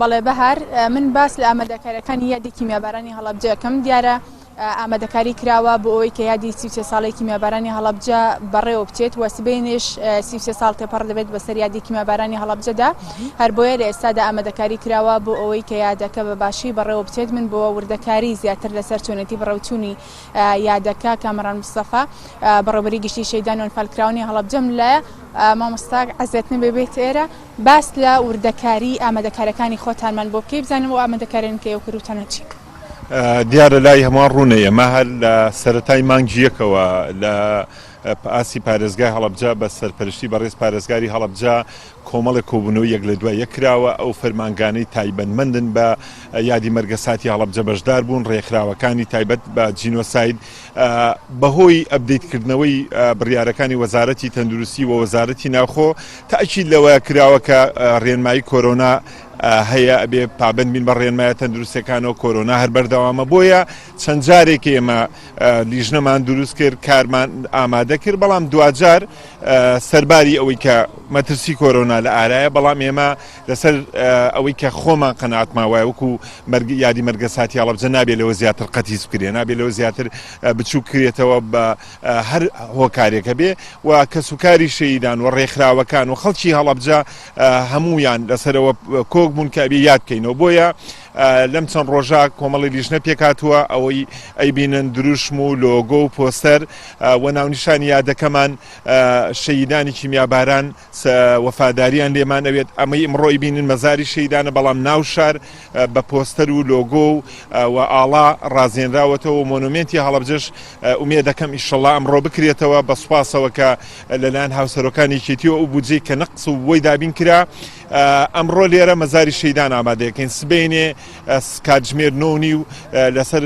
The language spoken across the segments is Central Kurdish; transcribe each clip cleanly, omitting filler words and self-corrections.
بەڵێ بەهار من باس لە ئامادەکاریەکانی یادی کیمیابارانی هەڵەبجەکەم دیارە ئامادەکاری کراوە بۆ ئەوەی کە یادی 33 ساڵی کیمیابارانی هەڵەبجە بەڕێوە بچێت و سبەینش 33 ساڵ تێپەڕ دەبێت بەسەر یادی کیمیابارانی هەڵەبجەدا هەر بۆیە لە ئێستادا ئامادەکاری کراوە بۆ ئەوەی کە یادەکە بە باشی بەڕێوە بچێت. من بۆ وردەکاری زیاتر لەسەر چۆنەتی بەڕێوچوونی یادەکە کامەران مستەفا بەڕێوەبەری گشتی شەیدان و ئەنفالکراونی هەڵەبجەم لە مامۆستا عەزێتن ببێت ئێرە باس لە وردەکاری ئامادەکاریەکانی خۆتانمان بۆ بکەی بزانم و ئامادەکاریان کە ئێوە چی. دیارە لای هەمووان ڕوونەیە ما هەر لە سەرەتای مانگیەکەوە لە ئاسی پارێزگای هەڵەبجە بە سەرپەرشتی بەڕێز پارێزگاری هەڵەبجە کۆمەڵێک کۆبوونەوە یەک لە دوای یەکراوە ئەو فەرمانگانەی تایبەتمەندن بە یادی مەرگەساتی هەڵەبجە بەشدار بوون ڕێکخراوەکانی تایبەت بە جینۆساید بەهۆی ئەپدەیتکردنەوەی بڕیارەکانی وەزارەتی تەندروستی و وەزارەتی ناوخۆ تاکید لەوە کراوە کە ڕێنمایی کۆرۆنا هەیە ئەبێ پابند بین بە ڕێنمایە تەندروستەکانەوە کۆرۆنا هەر بەردەوامە بۆیە چەند جارێک ئێمە لیژنەمان دروست کرد کارمان ئامادە کرد بەڵام دوجار سەرباری ئەوەی کە مەترسی کۆرۆنا لە ئارایە بەڵام ئێمە لەسەر ئەوەی کە خۆمان قەناعەتمان وایە وەکو یادی مەرگەساتی هەڵەبجە نابێت لەوە زیاتر قەتیس بکرێ نابێت لەوە زیاتر بچوو کرێتەوە بە هەر هۆکارێکە بێ و کەسوکاری شەیدان و ڕێکخراوەکان و خەڵکی هەڵەبجە هەموویان لەسەرەوە کۆک بوون کە ئەبێ یاد بکەینەوە بۆیە لەم چەند ڕۆژە کۆمەڵی لیژنە پێکاتووە ئەوەی ئەیبینن دروشم و لۆگۆ و پۆستەر و ناونیشانی یادەکەمان شەیدانی کیمیاباران وەفاداریان لێمان ئەوێت ئەمەی ئمڕۆی بینن مەزاری شەیدانە بەڵام ناو شار بە پۆستەر و لۆگۆ و ئاڵا ڕازێنراوەتەوە مۆنومێنتی هەڵەبجەش ئومێ دەکەم ئیشەڵا ئەمڕۆ بکرێتەوە بە سوپاسەوە کە لەلایەن هاوسەرۆکانی یەکێتیەوە ئەو بودجەی کە نەقس و بۆی دابین کرا ئەمڕۆ لێرە مەزاری شەیدان ئامادەیەکەین سبەینێ کاتژمێر 9 و لەسەر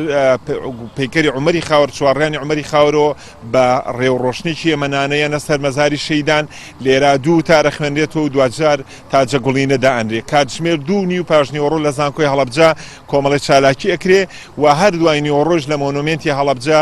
پەیکەری عومەری خاوەر چوارڕیانی عومەری خاوەرەوە بە ڕێوڕۆشنێکی ئێمەنانەیە نەسەر مەزاری شەیدان لێرە دوو تارە خوێنرێتەوە و دوجار تاجە گوڵینە دائەنرێ کاتژمێر 2 پاش نیوەڕۆ لە زانکۆی هەڵەبجە کۆمەڵی چالاکی ئەکرێ و هەر دوای نیوەڕۆژ لە مۆنومێنتی هەڵەبجە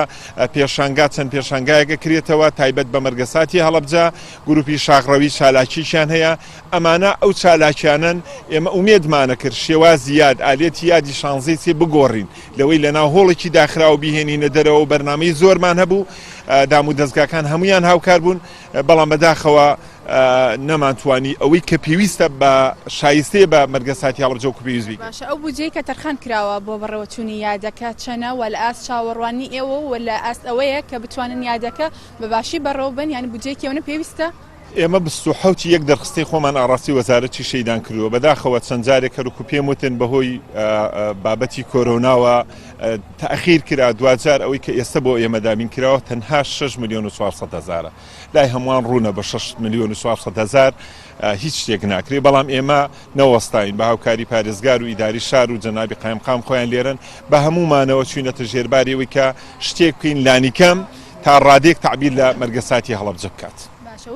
پێشانگا چەند پێشانگایەکە کرێتەوە تایبەت بە مەرگەساتی هەڵەبجە گروپی شاغڕەوی چالاکیشیان هەیە ئەمانە ئەو چالاکیانن ئێمە ئومێدمانە کرد شێوازی یاد ئالێتی یادی شانزەی چێ بگۆڕین لەوەی لەناو هۆڵێکی داخراوە بیهێنینە دەرەوە بەرنامەی زۆرمان هەبوو دام و دەستگاکان هەمویان هاوکار بوون بەڵام بەداخەوە نەمانتوانی ئەوەی کە پێویستە بە شایستەیە بە مەرگەساتی هەڵەبجە و پێویست بیکەین. باشە ئەو بودجەی کە تەرخان کراوە بۆ بەڕێوەچوونی یادەکە چەنە و لە ئاست چاوەڕوانی ئێوە و لە ئاست ئەوەیە کە بتوانن یادەکە بە باشی بەڕێوە بن یعنی بودجەیەکی ئەوە پێویستە؟ ئێمە 27 دەرخستی خۆمان ئاڕاستی وەزارەتی شەیدان کردووە بەداخەوە چەند جارێک کەروکو پێم وتن بەهۆی بابەتی کۆرۆناوە تەخیر کرا دوجار ئەوەی کە ئێستا بۆ ئێمە دابین کراوە تەنها 6,400,000 لای هەمووان ڕوونە بە 6,400,000 هیچ شتێک ناکرێ بەڵام ئێمە نەوەستاین بە هاوکاری پارێزگار و ئیداری شار و جەنابی قایمقام خۆیان لێرن بە هەموومانەوە چوینەتە ژێربارەوەی کە شتێک بکەین لانیکەم تا ڕادێک تعبیر لە مەرگەساتی هەڵەبجە بکات.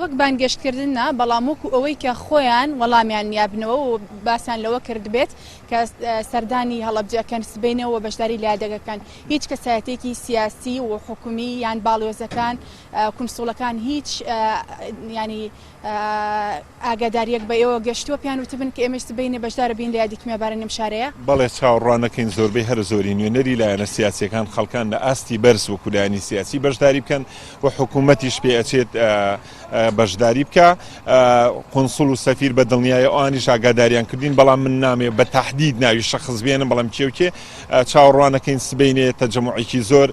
وەک بانگەشتکردنە بەڵام وەکو ئەوەی کە خۆیان وەڵامیان یابنەوە و باسان لەوە کرد بێت کە سەردانی هەڵەبجەکان سبەینەوە بەشداری لە یادەگەکان هیچ کەسایەتێکی سیاسی و حکومی یان باڵێۆزەکان کونسوڵەکان هیچ ینی ئاگاداریەک بە ئێوە گەشتووە پیان وتبن کە ئێمەش سبەینێ بەشدارە بین لە یادی کیمیابارانی ئەم شارەیە؟ بەڵێ چاوەڕوانەکەین زۆربەی هەر زۆری نوێنەری لایەنە سیاسیەکان خەڵکان لە ئاستی بەرز و کولانی سیاسی بەشداری بکەن و حکوومەتیش پێ ئەچێت بەشداری بکە قۆنسڵ و سەفیر بە دڵنیایە ئەوانیش ئاگاداریان کردین بەڵام من نامێ بە تەحدید ناوی شەخص بێنم بەڵام کێوکێ چاوەڕوانەکەین سبەینێ تەجەموعێکی زۆر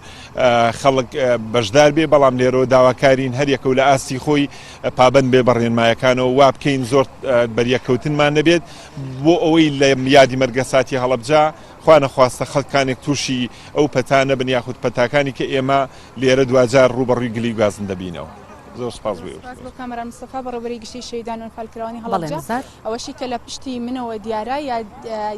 خەڵک بەشدار بێ بەڵام لێرەوە داواکارین هەر یەکە و لە ئاستی خۆی پابند بێ بە ڕێنمایەکانەوە وا بکەین زۆر بەریەکەوتنمان نەبێت بۆ ئەوەی لە یادی مەرگەساتی هەڵەبجە خوا نەخواستە خەڵکانێک تووشی ئەو پەتانە بن یاخود پەتاکانی کە ئێمە لێرە دوجار ڕوبەڕووی گلی گازن دەبینەوە. زۆر سپاس بۆ کامەران مستەفا بەڕێوەبەری گشتی شەیدان و ئەنفالکراونی هەڵەبجە ئەوەشی کە لە پشتی منەوە دیارە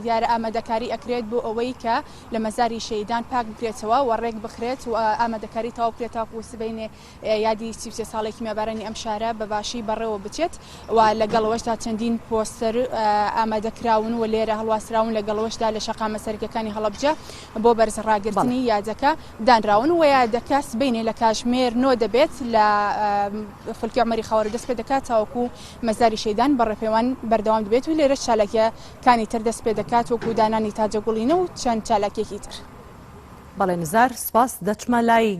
یارە ئامادەکاری ئەکرێت بۆ ئەوەی کە لە مەزاری شەیدان پاک بکرێتەوە و ڕێک بخرێت و ئامادەکاری تەواو بکرێتەوە و سبەینێ یادی 33 ساڵی کیمیابارانی ئەم شارە بە باشی بەڕێوە بچێت و لەگەڵەوەشدا چەندین پۆستەر ئامادەکراون و لێرە هەڵواسراون لەگەڵەوەشدا لە شەقامە سەرەکیەکانی هەڵەبجە بۆ بەرزڕاگرتنی یادەکە دانراون و یادەکە سبەینێ لە کاتژمێر 9 دەبێت لە فولکی عمەری خاوەڕ دەست پێ دەکات تاوەکو مەزاری شەیدان بەڕێپەیوان بەردەوام دەبێت و لێرە چالاکیەکانی تر دەست پێ دەکات وەکو دانانی تاجەگوڵینە و چەند چالاکیەکی تر. بەڵێ نزار سپاس دەچمە لای